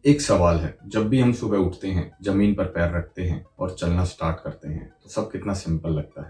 एक सवाल है, जब भी हम सुबह उठते हैं, जमीन पर पैर रखते हैं और चलना स्टार्ट करते हैं तो सब कितना सिंपल लगता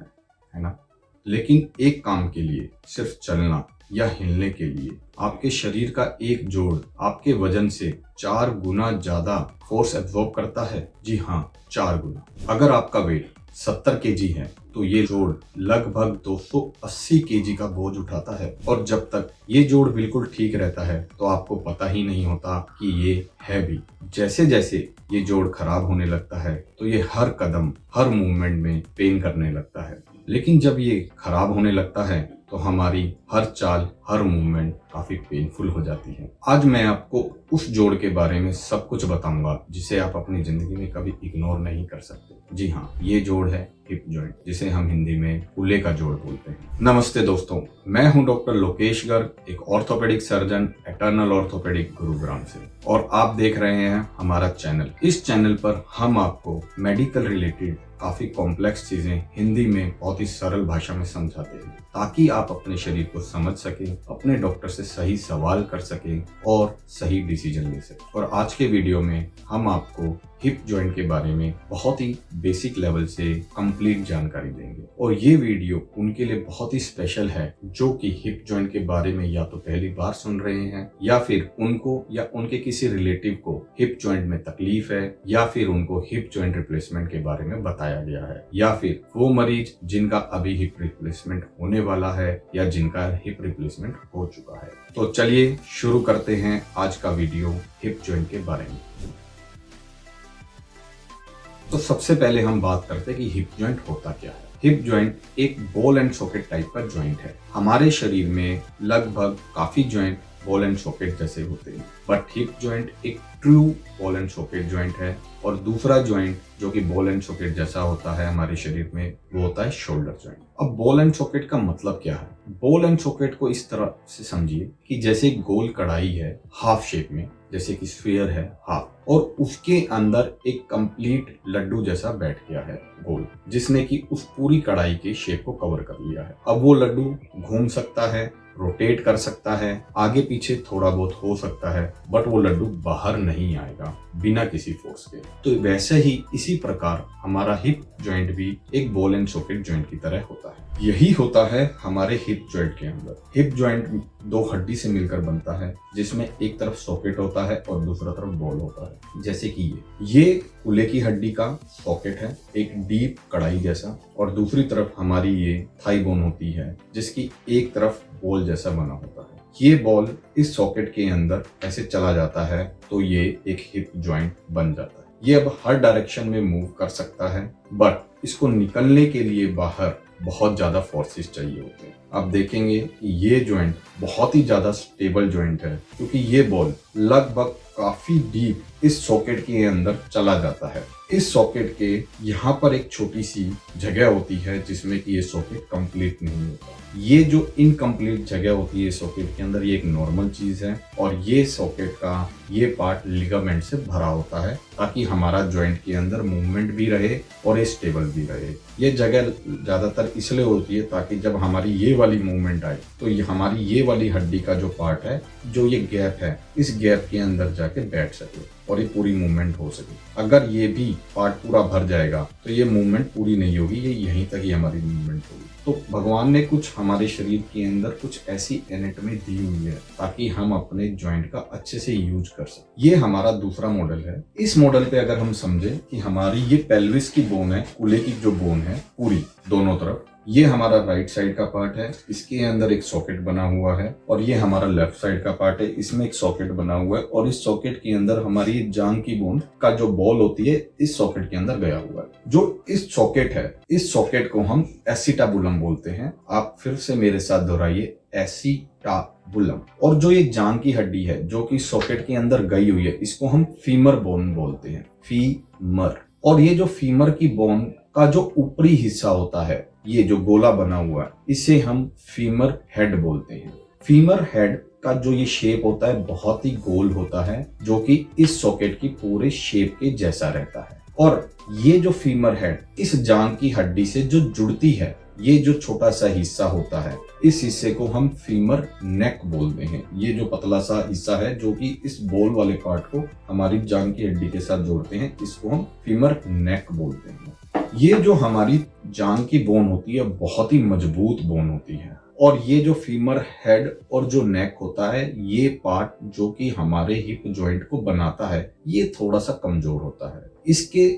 है ना? लेकिन एक काम के लिए, सिर्फ चलना या हिलने के लिए आपके शरीर का एक जोड़ आपके वजन से 4 गुना ज्यादा फोर्स एब्जॉर्ब करता है। जी हाँ, 4 गुना। अगर आपका वेट 70 केजी है तो ये जोड़ लगभग 280 केजी का बोझ उठाता है। और जब तक ये जोड़ बिल्कुल ठीक रहता है तो आपको पता ही नहीं होता कि ये है भी। जैसे जैसे ये जोड़ खराब होने लगता है तो ये हर कदम, हर मूवमेंट में पेन करने लगता है। लेकिन जब ये खराब होने लगता है तो हमारी हर चाल, हर मूवमेंट काफी पेनफुल हो जाती है। आज मैं आपको उस जोड़ के बारे में सब कुछ बताऊंगा जिसे आप अपनी जिंदगी में कभी इग्नोर नहीं कर सकते। जी हाँ, ये जोड़ है हिप जॉइंट, जिसे हम हिंदी में कूल्हे का जोड़ बोलते हैं। नमस्ते दोस्तों, मैं हूं डॉक्टर लोकेश गर्ग, एक orthopaedic surgeon, eternal orthopaedic Gurugram से, और आप देख रहे हैं हमारा चैनल। इस चैनल पर हम आपको मेडिकल रिलेटेड काफी कॉम्प्लेक्स चीजें हिंदी में बहुत ही सरल भाषा में समझाते हैं, ताकि आप अपने शरीर को समझ सकें, अपने डॉक्टर से सही सवाल कर सकें और सही डिसीजन ले सकें। और आज के वीडियो में हम आपको हिप जॉइंट के बारे में बहुत ही बेसिक लेवल से कंप्लीट जानकारी देंगे। और ये वीडियो उनके लिए बहुत ही स्पेशल है जो कि हिप जॉइंट के बारे में या तो पहली बार सुन रहे हैं, या फिर उनको या उनके किसी रिलेटिव को हिप जॉइंट में तकलीफ है, या फिर उनको हिप जॉइंट रिप्लेसमेंट के बारे में बताया गया है, या फिर वो मरीज जिनका अभी हिप रिप्लेसमेंट होने वाला है या जिनका हिप रिप्लेसमेंट हो चुका है। तो चलिए शुरू करते हैं आज का वीडियो हिप जॉइंट के बारे में। तो सबसे पहले हम बात करते हैं कि हिप जॉइंट होता क्या है। हिप जॉइंट एक बॉल एंड सॉकेट टाइप का जॉइंट है। हमारे शरीर में लगभग काफी जॉइंट बॉल एंड सॉकेट जैसे होते हैं, बट हिप जॉइंट एक true ball and socket joint है। और दूसरा जॉइंट जो कि बॉल एंड सॉकेट जैसा होता है हमारे शरीर में, वो होता है शोल्डर जॉइंट। अब बॉल एंड सॉकेट का मतलब क्या है? बॉल एंड सॉकेट को इस तरह से समझिए कि जैसे एक गोल कढ़ाई है हाफ शेप में, जैसे कि स्फीयर है हाफ, और उसके अंदर एक कंप्लीट लड्डू जैसा बैठ गया है गोल, जिसने कि उस पूरी कढ़ाई के शेप को कवर कर लिया है। अब वो लड्डू घूम सकता है, रोटेट कर सकता है, आगे पीछे थोड़ा बहुत हो सकता है, बट वो लड्डू बाहर नहीं आएगा बिना किसी फोर्स के। तो वैसे ही इसी प्रकार हमारा हिप जॉइंट भी एक बॉल एंड सॉकेट जॉइंट की तरह होता है। यही होता है हमारे हिप जॉइंट के अंदर। हिप जॉइंट 2 हड्डी से मिलकर बनता है, जिसमें एक तरफ सॉकेट होता है और दूसरा तरफ बॉल होता है। जैसे कि ये कूल्हे की हड्डी का सॉकेट है, एक डीप कढ़ाई जैसा, और दूसरी तरफ हमारी ये थाई बोन होती है, जिसकी एक तरफ बॉल जैसा बना होता है। ये बॉल इस सॉकेट के अंदर ऐसे चला जाता है तो ये एक हिप जॉइंट बन जाता है। ये अब हर डायरेक्शन में मूव कर सकता है, बट इसको निकलने के लिए बाहर बहुत ज्यादा फोर्सेस चाहिए होते हैं। आप देखेंगे कि ये जॉइंट बहुत ही ज्यादा स्टेबल जॉइंट है, क्योंकि ये बॉल लगभग काफी डीप इस सॉकेट के अंदर चला जाता है। इस सॉकेट के यहाँ पर एक छोटी सी जगह होती है जिसमें कि ये सॉकेट कंप्लीट नहीं होता। ये जो इनकम्प्लीट जगह होती है सॉकेट के अंदर, ये एक नॉर्मल चीज है, और ये सॉकेट का ये पार्ट लिगामेंट से भरा होता है, ताकि हमारा जॉइंट के अंदर मूवमेंट भी रहे और ये स्टेबल भी रहे। ये जगह ज्यादातर इसलिए होती है ताकि जब हमारी ये वाली मूवमेंट आए तो ये हमारी ये वाली हड्डी का जो पार्ट है, जो ये गैप है, इस गैप के अंदर जाके बैठ सके और ये पूरी मूवमेंट हो सके। अगर ये भी पार्ट पूरा भर जाएगा तो ये मूवमेंट पूरी नहीं होगी, ये यहीं तक ही हमारी मूवमेंट होगी। तो भगवान ने कुछ हमारे शरीर के अंदर कुछ ऐसी एनाटॉमी दी हुई है ताकि हम अपने जॉइंट का अच्छे से यूज कर सकें। ये हमारा दूसरा मॉडल है। इस मॉडल पे अगर हम समझे कि हमारी ये पेल्विस की बोन है, कूल्हे की जो बोन है पूरी दोनों तरफ, ये हमारा राइट साइड का पार्ट है, इसके अंदर एक सॉकेट बना हुआ है, और ये हमारा लेफ्ट साइड का पार्ट है, इसमें एक सॉकेट बना हुआ है, और इस सॉकेट के अंदर हमारी जांग की बोन का जो बॉल होती है इस सॉकेट के अंदर गया हुआ है। जो इस सॉकेट है, इस सॉकेट को हम एसिटाबुलम बोलते हैं। आप फिर से मेरे साथ दोहराइए, एसिटाबुलम। और जो ये जांग की हड्डी है जो कि सॉकेट के अंदर गई हुई है, इसको हम फीमर बोन बोलते हैं, फीमर। और ये जो फीमर की बोन का जो ऊपरी हिस्सा होता है, ये जो गोला बना हुआ है, इसे हम फीमर हेड बोलते हैं। फीमर हेड का जो ये शेप होता है बहुत ही गोल होता है, जो कि इस सॉकेट की पूरे शेप के जैसा रहता है। और ये जो फीमर हेड इस जांग की हड्डी से जो जुड़ती है, ये जो छोटा सा हिस्सा होता है, इस हिस्से को हम फीमर नेक बोलते हैं। ये जो पतला सा हिस्सा है जो कि इस बोल वाले पार्ट को हमारी जांघ की हड्डी के साथ जोड़ते हैं, इसको हम फीमर नेक बोलते हैं। ये जो हमारी जांघ की बोन होती है बहुत ही मजबूत बोन होती है, और ये जो फीमर हेड और जो नेक होता है, ये पार्ट जो कि हमारे हिप जॉइंट को बनाता है, ये थोड़ा सा कमजोर होता है। इसके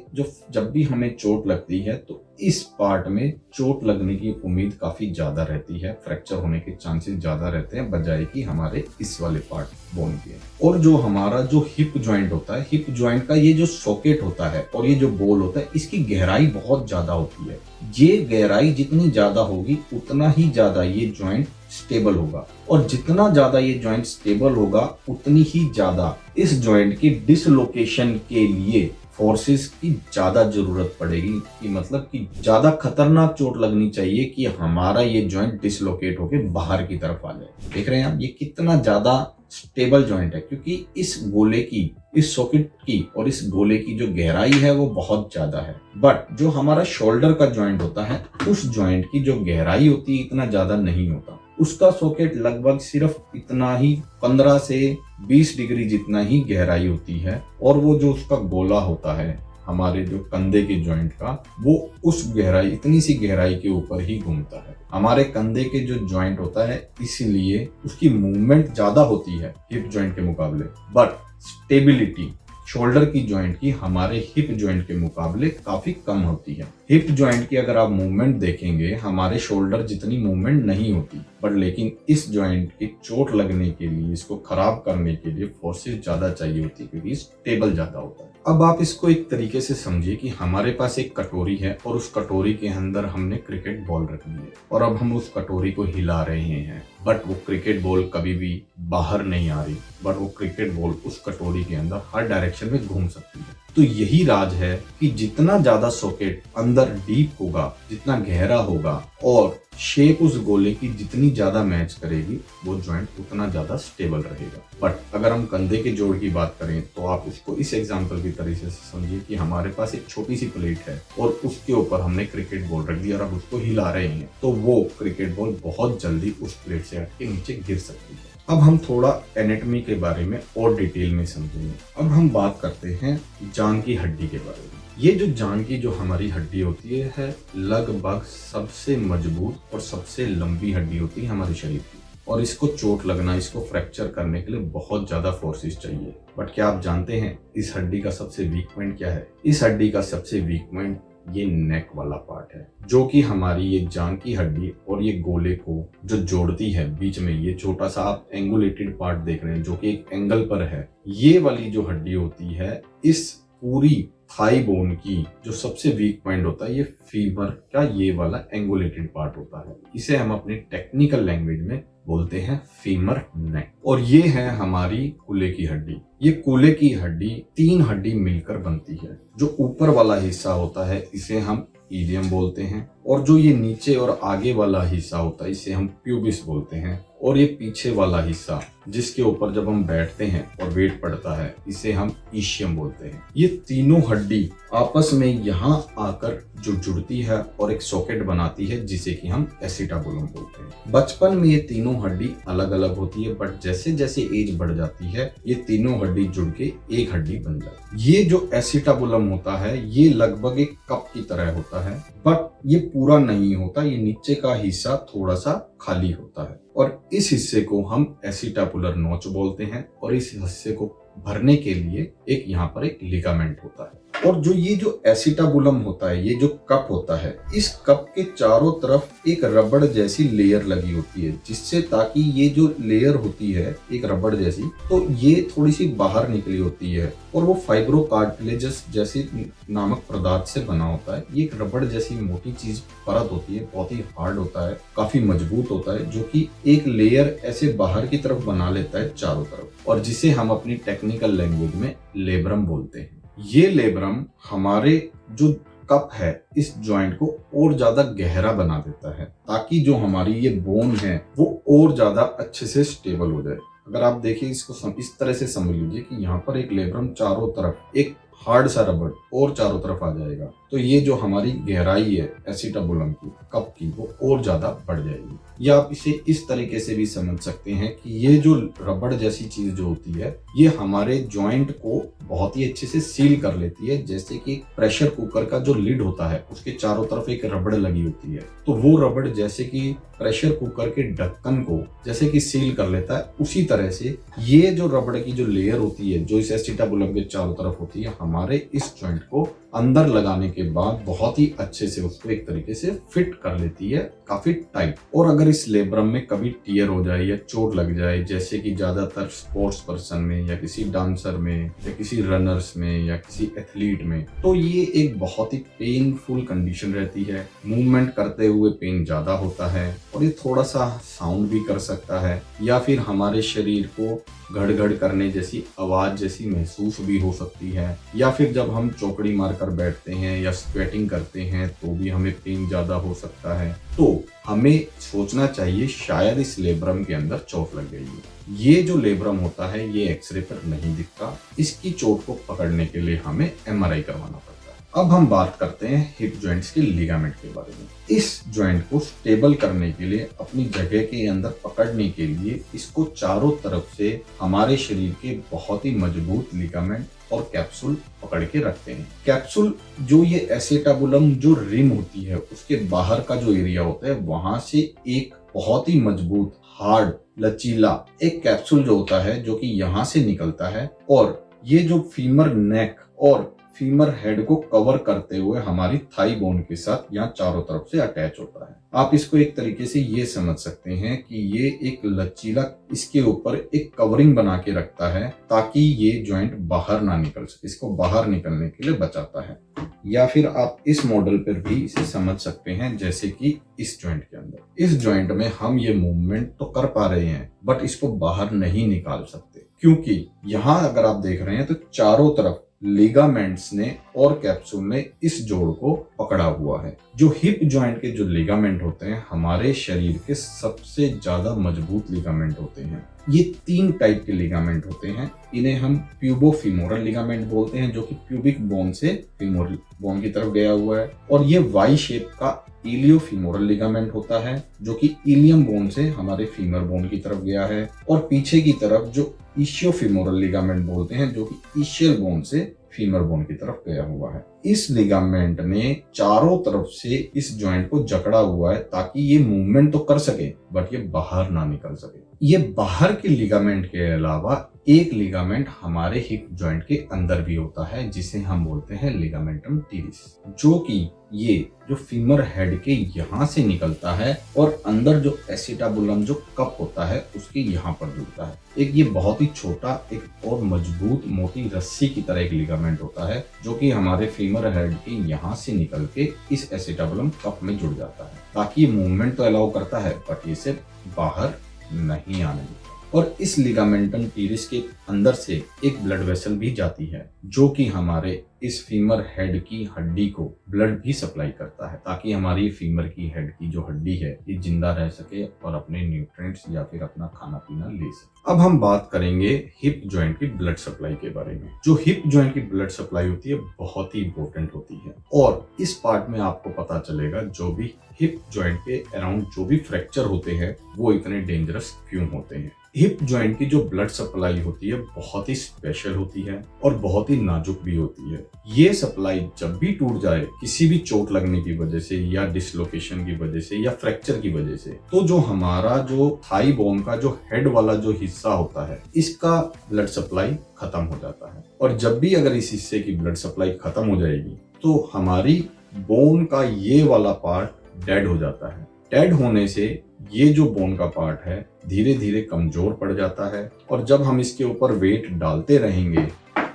जब भी हमें चोट लगती है तो इस पार्ट में चोट लगने की उम्मीद काफी ज्यादा रहती है, फ्रैक्चर होने के चांसेस ज्यादा रहते हैं बजाय कि हमारे इस वाले पार्ट बोन के। और जो हमारा जो हिप जॉइंट होता है, हिप जॉइंट का ये जो सॉकेट होता है और ये जो बोल होता है, इसकी गहराई बहुत ज्यादा होती है। ये गहराई जितनी ज्यादा होगी उतना ही ज्यादा ये जॉइंट स्टेबल होगा, और जितना ज्यादा ये जॉइंट स्टेबल होगा उतनी ही ज्यादा इस जॉइंट की डिसलोकेशन के लिए फोर्सेस की ज्यादा जरूरत पड़ेगी। कि मतलब कि ज्यादा खतरनाक चोट लगनी चाहिए कि हमारा ये जॉइंट डिसलोकेट होके बाहर की तरफ आ जाए। देख रहे हैं आप, ये कितना ज्यादा स्टेबल जॉइंट है, क्योंकि इस गोले की, इस सॉकेट की और इस गोले की जो गहराई है वो बहुत ज्यादा है। बट जो हमारा शोल्डर का जॉइंट होता है, उस जॉइंट की जो गहराई होती है इतना ज्यादा नहीं होता। उसका सॉकेट लगभग सिर्फ इतना ही 15 से 20 डिग्री जितना ही गहराई होती है, और वो जो उसका गोला होता है हमारे जो कंधे के जॉइंट का, वो उस गहराई, इतनी सी गहराई के ऊपर ही घूमता है। हमारे कंधे के जो जॉइंट होता है इसीलिए उसकी मूवमेंट ज्यादा होती है हिप जॉइंट के मुकाबले, बट स्टेबिलिटी शोल्डर की जॉइंट की हमारे हिप जॉइंट के मुकाबले काफी कम होती है। हिप जॉइंट की अगर आप मूवमेंट देखेंगे, हमारे शोल्डर जितनी मूवमेंट नहीं होती, बट लेकिन इस जॉइंट की चोट लगने के लिए, इसको खराब करने के लिए फोर्सेस ज्यादा चाहिए होती है, क्योंकि स्टेबल ज्यादा होता है। अब आप इसको एक तरीके से समझिए कि हमारे पास एक कटोरी है और उस कटोरी के अंदर हमने क्रिकेट बॉल रख दी है, और अब हम उस कटोरी को हिला रहे हैं, बट वो क्रिकेट बॉल कभी भी बाहर नहीं आ रही, बट वो क्रिकेट बॉल उस कटोरी के अंदर हर डायरेक्शन में घूम सकती है। तो यही राज है कि जितना ज्यादा सॉकेट अंदर डीप होगा, जितना गहरा होगा, और शेप उस गोले की जितनी ज्यादा मैच करेगी, वो जॉइंट उतना ज्यादा स्टेबल रहेगा। बट अगर हम कंधे के जोड़ की बात करें तो आप उसको इस एग्जांपल की तरीके से समझिए कि हमारे पास एक छोटी सी प्लेट है और उसके ऊपर हमने क्रिकेट बॉल रख दिया और अब उसको हिला रहे हैं, तो वो क्रिकेट बॉल बहुत जल्दी उस प्लेट से हट के नीचे गिर सकती है। अब हम थोड़ा एनाटॉमी के बारे में और डिटेल में समझेंगे। अब हम बात करते हैं जांघ की हड्डी के बारे में। ये जो जांघ की जो हमारी हड्डी होती है लगभग सबसे मजबूत और सबसे लंबी हड्डी होती है हमारे शरीर की, और इसको चोट लगना, इसको फ्रैक्चर करने के लिए बहुत ज्यादा फोर्सेस चाहिए। बट क्या आप जानते हैं इस हड्डी का सबसे वीक पॉइंट क्या है? इस हड्डी का सबसे वीक पॉइंट ये नेक वाला पार्ट है, जो कि हमारी ये जांघ की हड्डी और ये गोले को जो जोड़ती है बीच में, ये छोटा सा आप एंगुलेटेड पार्ट देख रहे हैं जो कि एक एंगल पर है। ये वाली जो हड्डी होती है, इस पूरी थाई बोन की जो सबसे वीक पॉइंट होता है, ये फीमर का ये वाला एंगुलेटेड पार्ट होता है। इसे हम अपनी टेक्निकल लैंग्वेज में बोलते हैं फीमर नेक। और ये है हमारी कूल्हे की हड्डी। ये कूल्हे की हड्डी 3 हड्डी मिलकर बनती है। जो ऊपर वाला हिस्सा होता है इसे हम इलियम बोलते हैं, और जो ये नीचे और आगे वाला हिस्सा होता है इसे हम प्यूबिस बोलते हैं, और ये पीछे वाला हिस्सा जिसके ऊपर जब हम बैठते हैं और वेट पड़ता है इसे हम ईशियम बोलते हैं। ये तीनों हड्डी आपस में यहाँ आकर जो जुड़ती है और एक सॉकेट बनाती है जिसे कि हम एसिटाबुलम बोलते हैं। बचपन में ये तीनों हड्डी अलग अलग होती है, बट जैसे जैसे एज बढ़ जाती है ये तीनों हड्डी जुड़ के एक हड्डी बन जाती है। ये जो एसिटाबुलम होता है ये लगभग एक कप की तरह होता है, बट ये पूरा नहीं होता, ये नीचे का हिस्सा थोड़ा सा खाली होता है, और इस हिस्से को हम एसिटाबुलर नोच बोलते हैं, और इस हिस्से को भरने के लिए एक यहाँ पर एक लिगामेंट होता है। और जो ये जो एसिटाबुलम होता है, ये जो कप होता है, इस कप के चारों तरफ एक रबड़ जैसी लेयर लगी होती है, जिससे ताकि ये जो लेयर होती है एक रबड़ जैसी, तो ये थोड़ी सी बाहर निकली होती है, और वो फाइब्रोकार्टिलेजस जैसी नामक पदार्थ से बना होता है। ये एक रबड़ जैसी मोटी चीज परत होती है, बहुत ही हार्ड होता है, काफी मजबूत होता है, जो कि एक लेयर ऐसे बाहर की तरफ बना लेता है चारों तरफ, और जिसे हम अपनी टेक्निकल लैंग्वेज में लेब्रम बोलते हैं। ये लेब्रम हमारे जो कप है इस जॉइंट को और ज्यादा गहरा बना देता है, ताकि जो हमारी ये बोन है वो और ज्यादा अच्छे से स्टेबल हो जाए। अगर आप देखिए इसको इस तरह से समझ लीजिए कि यहाँ पर एक लेब्रम चारों तरफ एक हार्ड सा रबड़ और चारों तरफ आ जाएगा, तो ये जो हमारी गहराई है एसिटाबुलम की, कप की, वो और ज्यादा बढ़ जाएगी। या आप इसे इस तरीके से भी समझ सकते हैं कि ये जो रबड़ जैसी चीज जो होती है, ये हमारे जॉइंट को बहुत ही अच्छे से सील कर लेती है। जैसे कि प्रेशर कुकर का जो लिड होता है उसके चारों तरफ एक रबड़ लगी होती है, तो वो रबड़ जैसे कि प्रेशर कुकर के ढक्कन को जैसे कि सील कर लेता है, उसी तरह से ये जो रबड़ की जो लेयर होती है जो इस एसिटाबुलम के चारों तरफ होती है, हमारे इस जॉइंट को अंदर लगाने के बाद बहुत ही अच्छे से उसको एक तरीके से फिट कर लेती है, काफी टाइट। और अगर इस लेब्रम में कभी टियर हो जाए या चोट लग जाए, जैसे कि ज्यादातर स्पोर्ट्स पर्सन में या किसी डांसर में या किसी रनर्स में या किसी एथलीट में, तो ये एक बहुत ही पेनफुल कंडीशन रहती है। मूवमेंट करते हुए पेन ज्यादा होता है और ये थोड़ा सा साउंड भी कर सकता है, या फिर हमारे शरीर को घड़-घड़ करने जैसी आवाज जैसी महसूस भी हो सकती है, या फिर जब हम चौकड़ी मारकर बैठते हैं या स्वेटिंग करते हैं तो भी हमें पेन ज्यादा हो सकता है। तो हमें सोचना चाहिए शायद इस लेब्रम के अंदर चोट लग गई है। ये जो लेब्रम होता है ये एक्सरे पर नहीं दिखता, इसकी चोट को पकड़ने के लिए हमें एमआरआई करवाना पड़ता है। अब हम बात करते हैं हिप जॉइंट्स के लिगामेंट के बारे में। इस जॉइंट को स्टेबल करने के लिए, अपनी जगह के अंदर पकड़ने के लिए, इसको चारों तरफ से हमारे शरीर के बहुत ही मजबूत लिगामेंट और कैप्सूल पकड़ के रखते हैं। कैप्सूल जो ये एसिटाबुलम जो रिम होती है उसके बाहर का जो एरिया होता है, वहां से एक बहुत ही मजबूत, हार्ड, लचीला एक कैप्सूल जो होता है जो कि यहाँ से निकलता है, और ये जो फीमर नेक और फीमर हेड को कवर करते हुए हमारी थाई बोन के साथ यहाँ चारों तरफ से अटैच होता है। आप इसको एक तरीके से ये समझ सकते हैं कि ये एक लचीला इसके ऊपर एक कवरिंग बना के रखता है ताकि ये जॉइंट बाहर ना निकल सके, इसको बाहर निकलने के लिए बचाता है। या फिर आप इस मॉडल पर भी इसे समझ सकते हैं जैसे कि इस जॉइंट के अंदर, इस जॉइंट में हम ये मूवमेंट तो कर पा रहे हैं बट इसको बाहर नहीं निकाल सकते, क्योंकि यहाँ अगर आप देख रहे हैं तो चारों तरफ लिगामेंट्स ने और कैप्सूल ने इस जोड़ को पकड़ा हुआ है। जो हिप जॉइंट के जो लिगामेंट होते हैं हमारे शरीर के सबसे ज्यादा मजबूत लिगामेंट होते हैं। ये 3 टाइप के लिगामेंट होते हैं। इन्हें हम प्यूबोफिमोरल लिगामेंट बोलते हैं, जो कि प्यूबिक बोन से फीमोरल बोन की तरफ गया हुआ है, और ये वाई शेप का इलियोफिमोरल लिगामेंट होता है जो कि इलियम बोन से हमारे फीमर बोन की तरफ गया है, और पीछे की तरफ जो इशियोफिमोरल लिगामेंट बोलते हैं जो कि इशियल बोन से फीमर बोन की तरफ गया हुआ है। इस लिगामेंट ने चारों तरफ से इस जॉइंट को जकड़ा हुआ है ताकि ये मूवमेंट तो कर सके बट ये बाहर ना निकल सके। ये बाहर के लिगामेंट के अलावा एक लिगामेंट हमारे हिप जॉइंट के अंदर भी होता है जिसे हम बोलते हैं लिगामेंटम टीरिस, जो कि ये जो फीमर हेड के यहाँ से निकलता है और अंदर जो एसिटाबुलम जो कप होता है उसके यहाँ पर जुड़ता है। एक ये बहुत ही छोटा, एक और मजबूत मोटी रस्सी की तरह एक लिगामेंट होता है जो कि हमारे फीमर हेड के यहाँ से निकल के इस एसिटाबुलम कप में जुड़ जाता है ताकि ये मूवमेंट तो अलाउ करता है बट ये सिर्फ बाहर नहीं आने देता। और इस लिगामेंटम टीरिस के अंदर से एक ब्लड वेसल भी जाती है जो कि हमारे इस फीमर हेड की हड्डी को ब्लड भी सप्लाई करता है ताकि हमारी फीमर की हेड की जो हड्डी है ये जिंदा रह सके और अपने न्यूट्रिएंट्स या फिर अपना खाना पीना ले सके। अब हम बात करेंगे हिप जॉइंट की ब्लड सप्लाई के बारे में। जो हिप जॉइंट की ब्लड सप्लाई होती है बहुत ही इंपॉर्टेंट होती है, और इस पार्ट में आपको पता चलेगा जो भी हिप जॉइंट के अराउंड जो भी फ्रैक्चर होते हैं वो इतने डेंजरस क्यों होते हैं। हिप जॉइंट की जो ब्लड सप्लाई होती है बहुत ही स्पेशल होती है और बहुत ही नाजुक भी होती है। ये सप्लाई जब भी टूट जाए किसी भी चोट लगने की वजह से या डिसलोकेशन की वजह से या फ्रैक्चर की वजह से, तो जो हमारा जो थाई बोन का जो हेड वाला जो हिस्सा होता है इसका ब्लड सप्लाई खत्म हो जाता है। और जब भी अगर इस हिस्से की ब्लड सप्लाई खत्म हो जाएगी तो हमारी बोन का ये वाला पार्ट डेड हो जाता है। डेड होने से ये जो बोन का पार्ट है धीरे धीरे कमजोर पड़ जाता है, और जब हम इसके ऊपर वेट डालते रहेंगे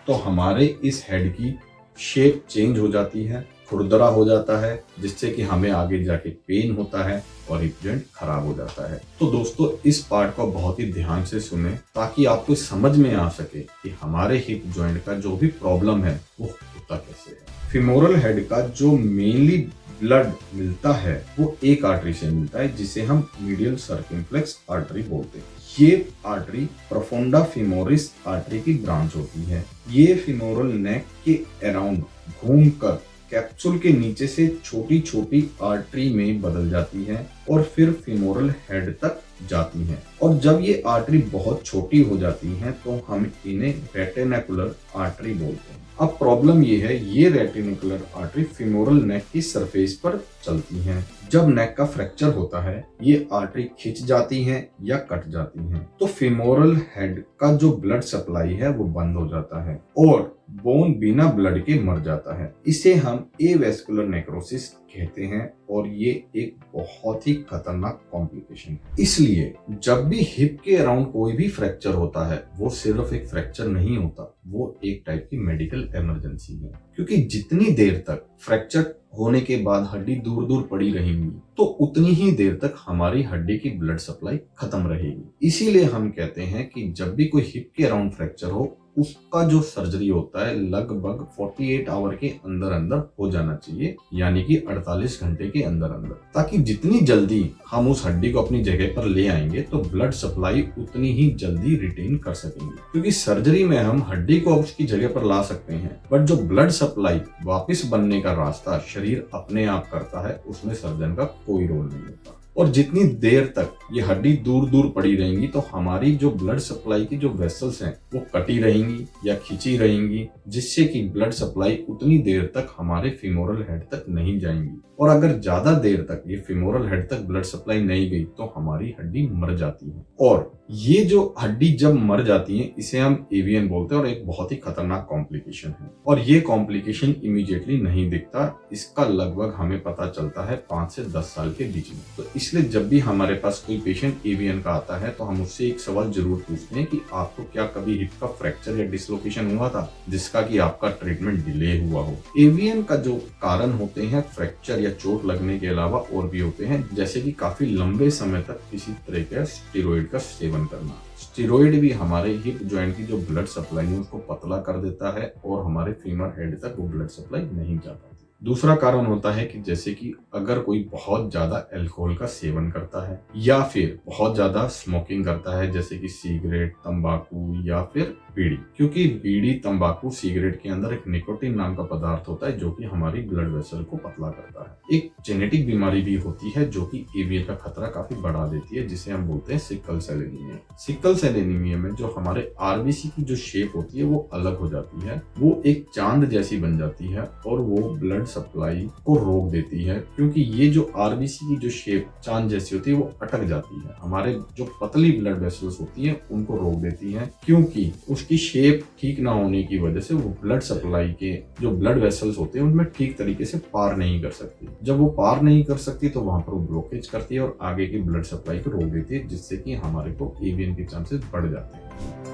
तो हमारे इस हेड की शेप चेंज हो जाती है, खुरदरा हो जाता है, जिससे कि हमें आगे जाके पेन होता है और हिप जॉइंट खराब हो जाता है। तो दोस्तों इस पार्ट को बहुत ही ध्यान से सुने ताकि आपको समझ में आ सके कि हमारे हिप जॉइंट का जो भी प्रॉब्लम है वो होता कैसे है। फीमोरल हेड का जो मेनली ब्लड मिलता है वो एक आर्टरी से मिलता है जिसे हम मीडियल सर्कमफ्लेक्स आर्टरी बोलते हैं। ये आर्टरी प्रोफोंडा फीमोरिस आर्टरी की ब्रांच होती है। ये फीमोरल नेक के अराउंड घूमकर कैप्सूल के नीचे से छोटी छोटी आर्टरी में बदल जाती है और फिर फीमोरल हेड तक जाती हैं। और जब ये आर्टरी बहुत छोटी हो जाती हैं तो हम इन्हें रेटिनकुलर आर्टरी बोलते हैं। अब प्रॉब्लम ये है, ये रेटिनकुलर आर्टरी फीमोरल नेक की सरफेस पर चलती हैं। जब नेक का फ्रैक्चर होता है ये आर्टरी खिंच जाती हैं या कट जाती हैं, तो फीमोरल हेड का जो ब्लड सप्लाई है वो बंद हो जाता है और बोन बिना ब्लड के मर जाता है। इसे हम एवेस्कुलर नेक्रोसिस कहते हैं और ये एक बहुत ही खतरनाक कॉम्प्लिकेशन है। इसलिए जब भी हिप के अराउंड कोई भी फ्रैक्चर होता है वो सिर्फ एक फ्रैक्चर नहीं होता, वो एक टाइप की मेडिकल इमरजेंसी है। क्योंकि जितनी देर तक फ्रैक्चर होने के बाद हड्डी दूर दूर पड़ी रहेंगी तो उतनी ही देर तक हमारी हड्डी की ब्लड सप्लाई खत्म रहेगी। इसीलिए हम कहते हैं कि जब भी कोई हिप के अराउंड फ्रैक्चर हो उसका जो सर्जरी होता है लगभग 48 आवर के अंदर अंदर हो जाना चाहिए, यानी कि 48 घंटे के अंदर अंदर, ताकि जितनी जल्दी हम उस हड्डी को अपनी जगह पर ले आएंगे तो ब्लड सप्लाई उतनी ही जल्दी रिटेन कर सकेंगे। क्योंकि सर्जरी में हम हड्डी को उसकी जगह पर ला सकते हैं, बट जो ब्लड सप्लाई वापस बनने का रास्ता शरीर अपने आप करता है उसमें सर्जन का कोई रोल नहीं होता। और जितनी देर तक ये हड्डी दूर दूर पड़ी रहेंगी तो हमारी जो ब्लड सप्लाई की जो वेसल्स हैं वो कटी रहेंगी या खिंची रहेंगी, जिससे कि ब्लड सप्लाई उतनी देर तक हमारे फीमोरल हेड तक नहीं जाएंगी। और अगर ज्यादा देर तक ये फीमोरल हेड तक ब्लड सप्लाई नहीं गई तो हमारी हड्डी मर जाती है। और ये जो हड्डी जब मर जाती है इसे हम एवीएन बोलते हैं और एक बहुत ही खतरनाक कॉम्प्लिकेशन है। और ये कॉम्प्लिकेशन इमीडिएटली नहीं दिखता, इसका लगभग हमें पता चलता है 5 से 10 साल के बीच में। तो इसलिए जब भी हमारे पास कोई पेशेंट एवीएन का आता है तो हम उससे एक सवाल जरूर पूछते हैं कि आपको क्या कभी हिप का फ्रैक्चर या डिसलोकेशन हुआ था जिसका कि आपका ट्रीटमेंट डिले हुआ हो। एवीएन का जो कारण होते हैं फ्रैक्चर या चोट लगने के अलावा और भी होते हैं, जैसे कि काफी लंबे समय तक किसी तरह का स्टेरॉइड का सेवन करना। स्टेरॉइड भी हमारे हिप जॉइंट की जो ब्लड सप्लाई है उसको पतला कर देता है और हमारे फीमर हेड तक वो ब्लड सप्लाई नहीं जा पाती। दूसरा कारण होता है कि जैसे कि अगर कोई बहुत ज्यादा अल्कोहल का सेवन करता है या फिर बहुत ज्यादा स्मोकिंग करता है, जैसे कि सिगरेट, तंबाकू या फिर बीड़ी। क्योंकि बीड़ी, तंबाकू, सिगरेट के अंदर एक निकोटीन नाम का पदार्थ होता है जो कि हमारी ब्लड वेसल को पतला करता है। एक जेनेटिक बीमारी भी होती है जो कि एवीएन का खतरा काफी बढ़ा देती है, जिसे हम बोलते हैं sickle cell anaemia. Sickle cell anaemia में जो हमारे आरबीसी की जो शेप होती है वो अलग हो जाती है, वो एक चांद जैसी बन जाती है और वो ब्लड सप्लाई को रोक देती है। क्योंकि ये जो आरबीसी की जो शेप चांद जैसी होती है वो अटक जाती है, हमारे जो पतली ब्लड वेसल्स होती है उनको रोक देती है, क्योंकि उसकी शेप ठीक ना होने की वजह से वो ब्लड सप्लाई के जो ब्लड वेसल्स होते हैं उनमें ठीक तरीके से पार नहीं कर सकती। जब वो पार नहीं कर सकती तो वहां पर वो ब्लॉकेज करती है और आगे की ब्लड सप्लाई को रोक देती है, जिससे कि हमारे को एवीएन के चांसेस बढ़ जाते हैं।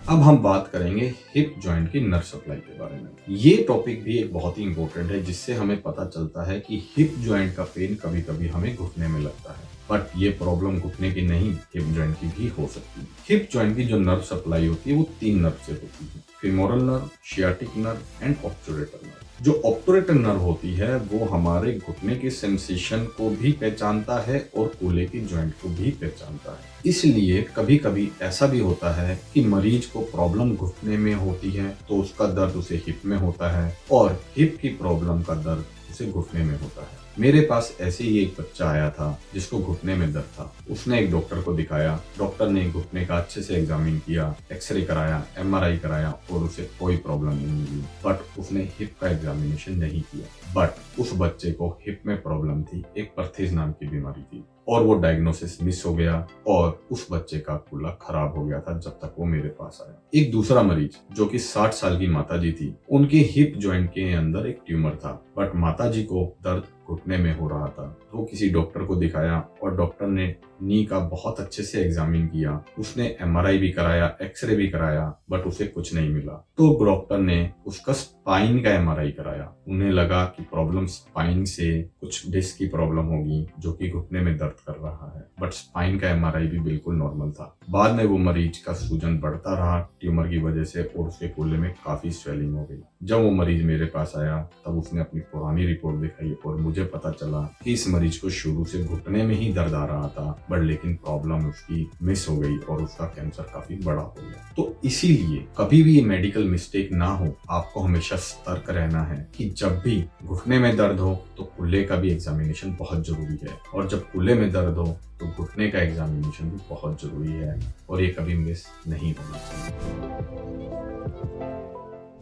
अब हम बात करेंगे हिप जॉइंट की नर्व सप्लाई के बारे में। ये टॉपिक भी एक बहुत ही इंपॉर्टेंट है, जिससे हमें पता चलता है कि हिप जॉइंट का पेन कभी कभी हमें घुटने में लगता है, बट ये प्रॉब्लम घुटने की नहीं, हिप जॉइंट की भी हो सकती है। हिप जॉइंट की जो नर्व सप्लाई होती है वो 3 नर्व से होती है, femoral nerve, sciatic nerve and obturator nerve. जो ऑब्टुरेटर नर्व होती है वो हमारे घुटने के सेंसेशन को भी पहचानता है और कूल्हे की जॉइंट को भी पहचानता है। इसलिए कभी कभी ऐसा भी होता है कि मरीज को प्रॉब्लम घुटने में होती है तो उसका दर्द उसे हिप में होता है, और हिप की प्रॉब्लम का दर्द उसे घुटने में होता है। मेरे पास ऐसे ही एक बच्चा आया था जिसको घुटने में दर्द था। उसने एक डॉक्टर को दिखाया, डॉक्टर ने घुटने का अच्छे से एग्जामिन किया, एक्सरे कराया, एमआरआई कराया और उसे कोई प्रॉब्लम नहीं मिली। बट उसने हिप का एग्जामिनेशन नहीं किया। बट उस बच्चे को हिप में प्रॉब्लम थी, एक पर्थेज नाम की बीमारी थी, और वो डायग्नोसिस मिस हो गया और उस बच्चे का कूल्हा खराब हो गया था जब तक वो मेरे पास आया। एक दूसरा मरीज जो कि 60 साल की माताजी थी, उनके हिप जॉइंट के अंदर एक ट्यूमर था, बट माताजी को दर्द घुटने में हो रहा था। तो किसी डॉक्टर को दिखाया और डॉक्टर ने नी का बहुत अच्छे से एग्जामिन किया, उसने एमआरआई भी कराया, एक्सरे भी कराया, बट उसे कुछ नहीं मिला। तो डॉक्टर ने उसका स्पाइन का एमआरआई कराया। उन्हें लगा कि प्रॉब्लम स्पाइन से कुछ डिस्क की प्रॉब्लम होगी जो कि घुटने में दर्द कर रहा है, बट स्पाइन का एमआरआई भी बिल्कुल नॉर्मल था। बाद में वो मरीज का सूजन बढ़ता रहा ट्यूमर की वजह से और उसके कूल्हे में काफी स्वेलिंग हो गई। जब वो मरीज मेरे पास आया तब उसने अपनी पुरानी रिपोर्ट दिखाई और मुझे मुझे पता चला कि इस मरीज को शुरू से घुटने में ही दर्द आ रहा था, बट लेकिन प्रॉब्लम उसकी मिस हो गई और उसका कैंसर काफी बड़ा हो गया। तो इसीलिए कभी भी ये मेडिकल मिस्टेक ना हो, आपको हमेशा सतर्क रहना है कि जब भी घुटने में दर्द हो तो कुल्ले का भी एग्जामिनेशन बहुत जरूरी है, और जब कुल्ले में दर्द हो तो घुटने का एग्जामिनेशन भी बहुत जरूरी है, और ये कभी मिस नहीं होना चाहिए।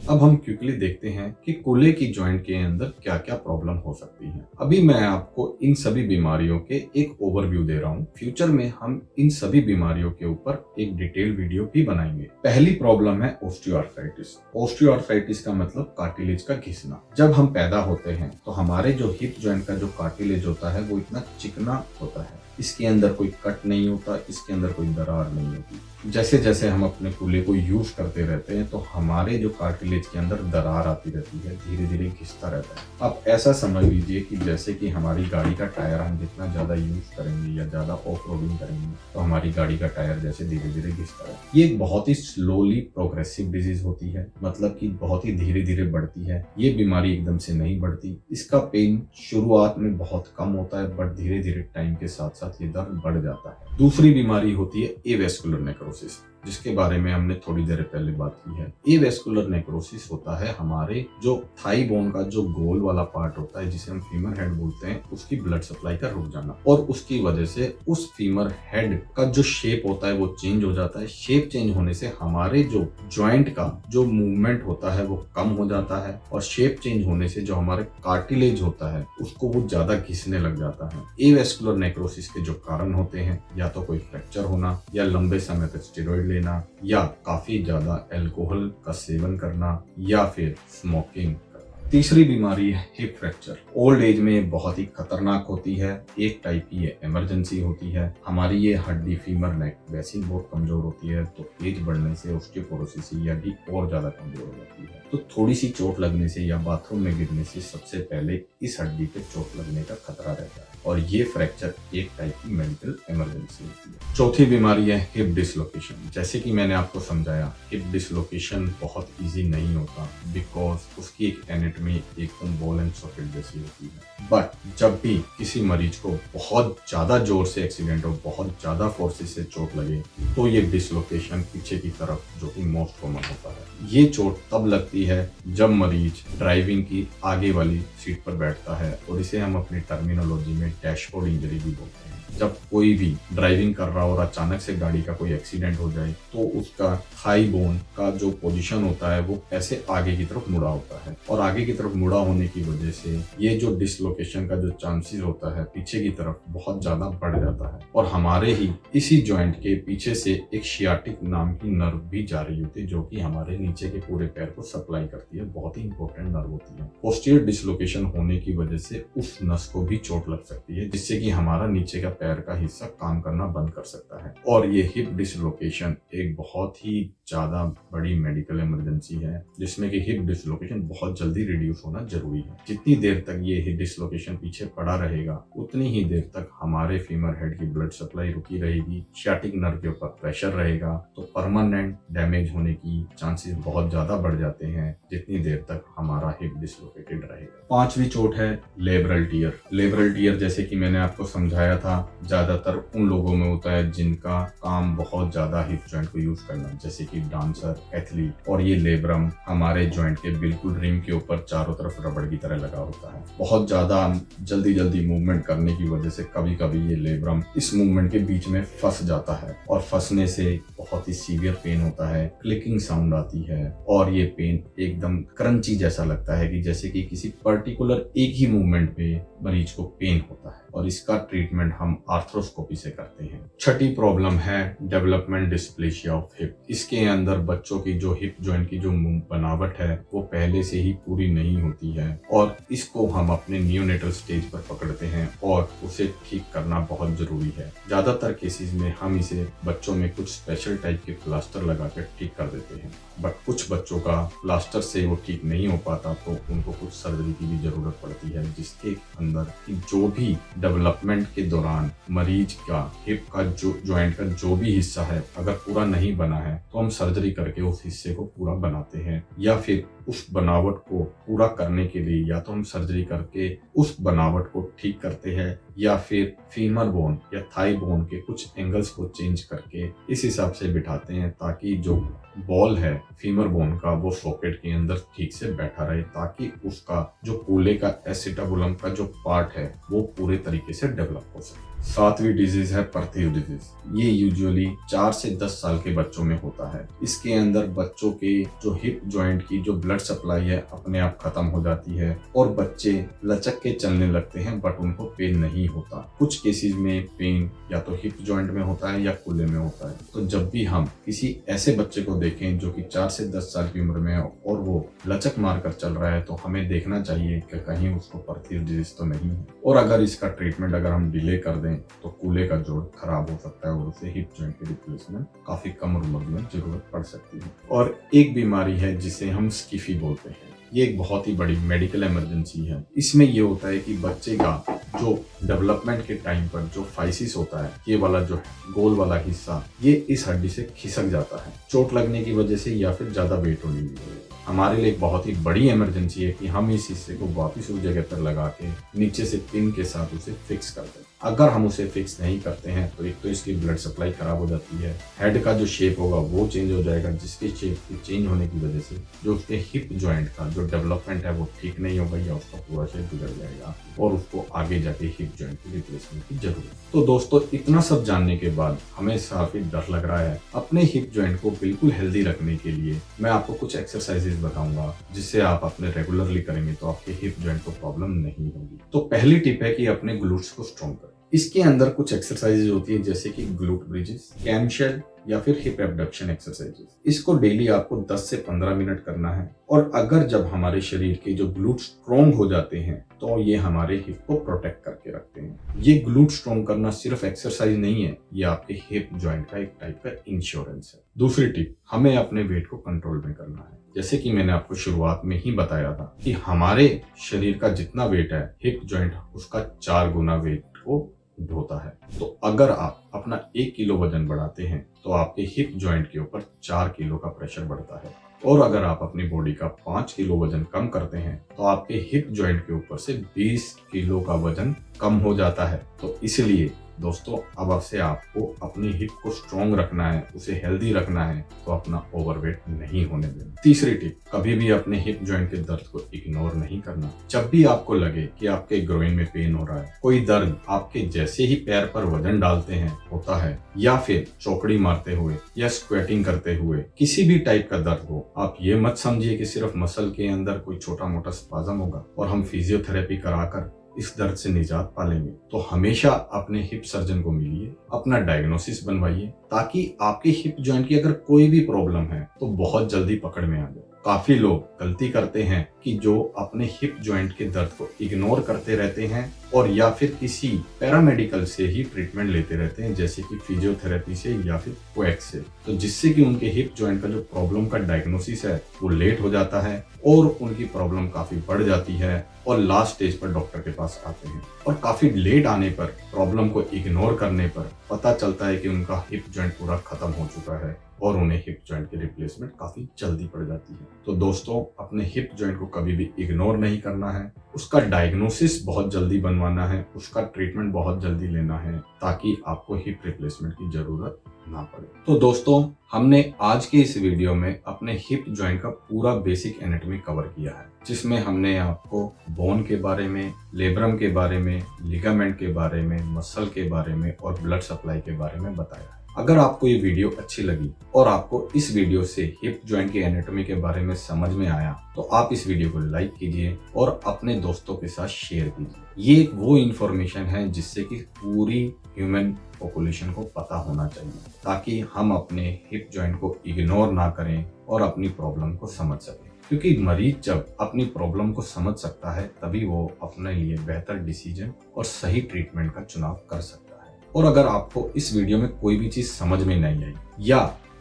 अब हम क्विकली देखते हैं कि कुल्ले की जॉइंट के अंदर क्या क्या प्रॉब्लम हो सकती है। अभी मैं आपको इन सभी बीमारियों के एक ओवरव्यू दे रहा हूँ। फ्यूचर में हम इन सभी बीमारियों के ऊपर एक डिटेल वीडियो भी बनाएंगे। पहली प्रॉब्लम है ऑस्टियोआर्थराइटिस। ऑस्टियोआर्थराइटिस का मतलब कार्टिलेज का घिसना। जब हम पैदा होते हैं तो हमारे जो हिप जॉइंट का जो कार्टिलेज होता है वो इतना चिकना होता है, इसके अंदर कोई कट नहीं होता, इसके अंदर कोई दरार नहीं होती। जैसे जैसे हम अपने कुल्ले को यूज करते रहते हैं तो हमारे जो कार्टिलेज के अंदर दरार आती रहती है, धीरे धीरे घिसता रहता है। आप ऐसा समझ लीजिए कि जैसे कि हमारी गाड़ी का टायर हम जितना ज्यादा यूज करेंगे या ज्यादा ऑफ रोडिंग करेंगे तो हमारी गाड़ी का टायर जैसे धीरे धीरे घिसता है। ये एक बहुत ही स्लोली प्रोग्रेसिव डिजीज होती है, मतलब कि बहुत ही धीरे धीरे बढ़ती है। ये बीमारी एकदम से नहीं बढ़ती। इसका पेन शुरुआत में बहुत कम होता है, बट धीरे धीरे टाइम के साथ साथ ये दर्द बढ़ जाता है। दूसरी बीमारी होती है एवेस्कुलर नेक्रोसिस, जिसके बारे में हमने थोड़ी देर पहले बात की है। एवेस्कुलर नेक्रोसिस होता है हमारे जो थाई बोन का जो गोल वाला पार्ट होता है, जिसे हम फीमर हेड बोलते हैं, उसकी ब्लड सप्लाई का रुक जाना, और उसकी वजह से उस फीमर हेड का जो शेप होता है वो चेंज हो जाता है। शेप चेंज होने से हमारे जो जॉइंट का जो मूवमेंट होता है वो कम हो जाता है, और शेप चेंज होने से जो हमारे कार्टिलेज होता है उसको वो ज्यादा घिसने लग जाता है। एवेस्कुलर नेक्रोसिस के जो कारण होते हैं, या तो कोई फ्रैक्चर होना, या लंबे समय तक स्टेरॉइड लेना, या काफी ज्यादा अल्कोहल का सेवन करना, या फिर स्मोकिंग करना। तीसरी बीमारी है हिप फ्रैक्चर। ओल्ड एज में बहुत ही खतरनाक होती है। एक टाइप की ये इमरजेंसी होती है। हमारी ये हड्डी फीमर नेक वैसे ही बहुत कमजोर होती है, तो एज बढ़ने से ऑस्टियोपोरोसिस ये हड्डी और ज्यादा कमजोर हो जाती है। तो थोड़ी सी चोट लगने से या बाथरूम में गिरने से सबसे पहले इस हड्डी पे चोट लगने का खतरा रहता है, और ये फ्रैक्चर एक टाइप की मेडिकल इमरजेंसी होती है। चौथी बीमारी है हिप डिसलोकेशन। जैसे कि मैंने आपको समझाया, हिप डिसलोकेशन बहुत इजी नहीं होता, बिकॉज उसकी एक एनाटॉमी एकदम बॉल एंड सॉकेट जैसी होती है। बट जब भी किसी मरीज को बहुत ज्यादा जोर से एक्सीडेंट हो, बहुत ज्यादा फोर्सेस से चोट लगे, तो ये डिसलोकेशन पीछे की तरफ, जो कि मोस्ट कॉमन होता है, ये चोट तब लगती है जब मरीज ड्राइविंग की आगे वाली सीट पर बैठता है, और इसे हम अपनी टर्मिनोलॉजी में डैशबोर्ड इंजरी भी बोलते हैं। जब कोई भी ड्राइविंग कर रहा हो और अचानक से गाड़ी का कोई एक्सीडेंट हो जाए, तो उसका थाई बोन का जो पोजीशन होता है वो ऐसे आगे की तरफ मुड़ा होता है, और आगे की तरफ मुड़ा होने की वजह से ये जो डिसलोकेशन का जो चांसेस होता है पीछे की तरफ बहुत ज्यादा बढ़ जाता है। और हमारे ही इसी जॉइंट के पीछे से एक शियाटिक नाम की नर्व भी जा रही होती है, जो कि हमारे नीचे के पूरे पैर को सप्लाई करती है। बहुत ही इंपॉर्टेंट नर्व होती है। पोस्टीरियर डिसलोकेशन होने की वजह से उस नस को भी चोट लग सकती है, जिससे कि हमारा नीचे का पैर का हिस्सा काम करना बंद कर सकता है। और ये हिप डिसलोकेशन एक बहुत ही ज्यादा बड़ी मेडिकल इमरजेंसी है, जिसमें कि हिप डिसलोकेशन बहुत जल्दी रिड्यूस होना जरूरी है। जितनी देर तक ये हिप डिसलोकेशन पीछे पड़ा रहेगा, उतनी ही देर तक हमारे फीमर हेड की ब्लड सप्लाई रुकी रहेगी, शियाटिक नर्व के ऊपर प्रेशर रहेगा, तो परमानेंट डैमेज होने की चांसेस बहुत ज्यादा बढ़ जाते हैं जितनी देर तक हमारा हिप डिसलोकेटेड रहेगा। पांचवी चोट है लेब्रल टियर। लेब्रल टियर जैसे कि मैंने आपको समझाया था, ज्यादातर उन लोगों में होता है जिनका काम बहुत ज्यादा हिप जॉइंट को यूज करना, जैसे कि डांसर, एथलीट। और ये लेब्रम हमारे जॉइंट के बिल्कुल रिम के ऊपर चारों तरफ रबड़ की तरह लगा होता है। बहुत ज्यादा जल्दी जल्दी मूवमेंट करने की वजह से कभी कभी ये लेब्रम इस मूवमेंट के बीच में फंस जाता है, और फंसने से बहुत ही सीवियर पेन होता है, क्लिकिंग साउंड आती है, और ये पेन एकदम क्रंची जैसा लगता है कि जैसे कि किसी पर्टिकुलर एक ही मूवमेंट पे मरीज को पेन होता है। और इसका ट्रीटमेंट हम आर्थ्रोस्कोपी से करते हैं। छठी प्रॉब्लम है डेवलपमेंट डिस्प्लेशिया ऑफ हिप। इसके अंदर बच्चों की जो हिप जॉइंट की जो बनावट है वो पहले से ही पूरी नहीं होती है, और इसको हम अपने नियोनेटल स्टेज पर पकड़ते हैं, और उसे ठीक करना बहुत जरूरी है। ज्यादातर केसेस में हम इसे बच्चों में कुछ स्पेशल टाइप के प्लास्टर लगाकर ठीक कर देते हैं, बट कुछ बच्चों का प्लास्टर से वो ठीक नहीं हो पाता, तो उनको कुछ सर्जरी की भी जरूरत पड़ती है, जिसके अंदर जो भी डेवलपमेंट के दौरान मरीज का हिप का जो जॉइंट का जो भी हिस्सा है अगर पूरा नहीं बना है, तो हम सर्जरी करके उस हिस्से को पूरा बनाते हैं, या फिर उस बनावट को पूरा करने के लिए या तो हम सर्जरी करके उस बनावट को ठीक करते हैं, या फिर फीमर बोन या थाई बोन के कुछ एंगल्स को चेंज करके इस हिसाब से बिठाते हैं ताकि जो बॉल है फीमर बोन का वो सॉकेट के अंदर ठीक से बैठा रहे, ताकि उसका जो कूल्हे का एसिटाबुलम का जो पार्ट है वो पूरे तरीके से डेवलप हो सके। 7वीं डिजीज है परथीव डिजीज। ये यूजुअली 4 से 10 साल के बच्चों में होता है। इसके अंदर बच्चों के जो हिप जॉइंट की जो ब्लड सप्लाई है अपने आप खत्म हो जाती है और बच्चे लचक के चलने लगते हैं, बट उनको पेन नहीं होता। कुछ केसेस में पेन या तो हिप जॉइंट में होता है या कूल्हे में होता है। तो जब भी हम किसी ऐसे बच्चे को देखें जो कि 4 से 10 साल की उम्र में है और वो लचक मारकर चल रहा है, तो हमें देखना चाहिए कि कहीं उसको परथीव डिजीज तो नहीं है। और अगर इसका ट्रीटमेंट अगर हम डिले कर दें तो कूल्हे का जोड़ खराब हो सकता है और उसे हिप जॉइंट की रिप्लेसमेंट काफी कम उम्र में जरूरत पड़ सकती है। और एक बीमारी है जिसे हम स्किफी बोलते हैं। ये एक बहुत ही बड़ी मेडिकल इमरजेंसी है। इसमें ये होता है कि बच्चे का जो डेवलपमेंट के टाइम पर जो फाइसिस होता है, ये वाला जो गोल वाला हिस्सा, ये इस हड्डी से खिसक जाता है चोट लगने की वजह से या फिर ज्यादा वेट होने की वजह से। हमारे लिए एक बहुत ही बड़ी इमरजेंसी है कि हम इस हिस्से को वापस उस जगह पर लगा के नीचे से पिन के साथ उसे फिक्स कर दें। अगर हम उसे फिक्स नहीं करते हैं तो एक तो इसकी ब्लड सप्लाई खराब हो जाती है, हेड का जो शेप होगा वो चेंज हो जाएगा, जिसके शेप के चेंज होने की वजह से जो उसके हिप जॉइंट का जो डेवलपमेंट है वो ठीक नहीं होगा या उसका पूरा शेप बिगड़ जाएगा और उसको आगे जाके हिप जॉइंट की रिप्लेसमेंट की जरूरत। तो दोस्तों, इतना सब जानने के बाद हमें काफी डर लग रहा है। अपने हिप जॉइंट को बिल्कुल हेल्दी रखने के लिए मैं आपको कुछ एक्सरसाइजेस बताऊंगा जिससे आप अपने रेगुलरली करेंगे तो आपके हिप जॉइंट को प्रॉब्लम नहीं होगी। तो पहली टिप है कि अपने ग्लूट्स को स्ट्रॉन्ग करें। इसके अंदर कुछ एक्सरसाइजेज होती है जैसे कि ग्लूट ब्रिजेस, कैमशेल या फिर हिप एबडक्शन एक्सरसाइजेस। इसको डेली आपको 10 से 15 मिनट करना है। और अगर जब हमारे शरीर के जो ग्लूट स्ट्रॉन्ग हो जाते हैं तो ये हमारे हिप को प्रोटेक्ट करके रखते हैं। ये ग्लूट स्ट्रॉन्ग करना सिर्फ एक्सरसाइज नहीं है, ये आपके हिप जॉइंट का एक टाइप का इंश्योरेंस है। दूसरी टिप, हमें अपने वेट को कंट्रोल में करना है। जैसे कि मैंने आपको शुरुआत में ही बताया था कि हमारे शरीर का जितना वेट है हिप जॉइंट उसका 4 गुना वेट को ढोता है। तो अगर आप अपना 1 किलो वजन बढ़ाते हैं तो आपके हिप जॉइंट के ऊपर 4 किलो का प्रेशर बढ़ता है। और अगर आप अपनी बॉडी का 5 किलो वजन कम करते हैं तो आपके हिप जॉइंट के ऊपर से 20 किलो का वजन कम हो जाता है। तो इसलिए दोस्तों, अब से आपको अपनी हिप को स्ट्रॉन्ग रखना है, उसे हेल्दी रखना है, तो अपना ओवरवेट नहीं होने देना। तीसरी टिप, कभी भी अपने हिप जॉइंट के दर्द को इग्नोर नहीं करना। जब भी आपको लगे कि आपके ग्रोइन में पेन हो रहा है, कोई दर्द आपके जैसे ही पैर पर वजन डालते हैं होता है, या फिर चौकड़ी मारते हुए या स्क्वेटिंग करते हुए किसी भी टाइप का दर्द हो, आप ये मत समझिए कि सिर्फ मसल के अंदर कोई छोटा मोटा स्पाज्म होगा और हम फिजियोथेरेपी कराकर इस दर्द से निजात पालेंगे। तो हमेशा अपने हिप सर्जन को मिलिए, अपना डायग्नोसिस बनवाइए, ताकि आपके हिप जॉइंट की अगर कोई भी प्रॉब्लम है तो बहुत जल्दी पकड़ में आ जाए। काफी लोग गलती करते हैं कि जो अपने हिप जॉइंट के दर्द को इग्नोर करते रहते हैं और या फिर किसी पैरामेडिकल से ही ट्रीटमेंट लेते रहते हैं, जैसे कि फिजियोथेरेपी से या फिर कोएक्स से, तो जिससे कि उनके हिप जॉइंट का जो प्रॉब्लम का डायग्नोसिस है वो लेट हो जाता है और उनकी प्रॉब्लम काफी बढ़ जाती है और लास्ट स्टेज पर डॉक्टर के पास आते हैं। और काफी लेट आने पर, प्रॉब्लम को इग्नोर करने पर पता चलता है कि उनका हिप जॉइंट पूरा खत्म हो चुका है और उन्हें हिप जॉइंट की रिप्लेसमेंट काफी जल्दी पड़ जाती है। तो दोस्तों, अपने हिप जॉइंट को कभी भी इग्नोर नहीं करना है, उसका डायग्नोसिस बहुत जल्दी बनवाना है, उसका ट्रीटमेंट बहुत जल्दी लेना है, ताकि आपको हिप रिप्लेसमेंट की जरूरत ना पड़े। तो दोस्तों, हमने आज के इस वीडियो में अपने हिप जॉइंट का पूरा बेसिक एनाटॉमी कवर किया है, जिसमें हमने आपको बोन के बारे में, लेब्रम के बारे में, लिगामेंट के बारे में, मसल के बारे में और ब्लड सप्लाई के बारे में बताया है। अगर आपको ये वीडियो अच्छी लगी और आपको इस वीडियो से हिप जॉइंट की एनाटॉमी के बारे में समझ में आया तो आप इस वीडियो को लाइक कीजिए और अपने दोस्तों के साथ शेयर कीजिए। ये एक वो इन्फॉर्मेशन है जिससे कि पूरी ह्यूमन पॉपुलेशन को पता होना चाहिए, ताकि हम अपने हिप जॉइंट को इग्नोर ना करें और अपनी प्रॉब्लम को समझ सकें। क्योंकि मरीज जब अपनी प्रॉब्लम को समझ सकता है तभी वो अपने लिए बेहतर डिसीजन और सही ट्रीटमेंट का चुनाव कर सकता है। और अगर आपको इस वीडियो में कोई भी चीज समझ में नहीं आई या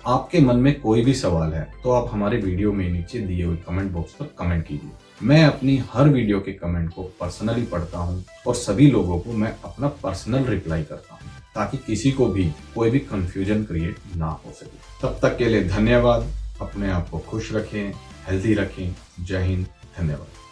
आपके मन में कोई भी सवाल है तो आप हमारे वीडियो में नीचे दिए हुए कमेंट बॉक्स पर कमेंट कीजिए। मैं अपनी हर वीडियो के कमेंट को पर्सनली पढ़ता हूँ और सभी लोगों को मैं अपना पर्सनल रिप्लाई करता हूँ, ताकि किसी को भी कोई भी कंफ्यूजन क्रिएट ना हो सके। तब तक के लिए धन्यवाद। अपने आप को खुश रखें, हेल्दी रखें। जय हिंद, धन्यवाद।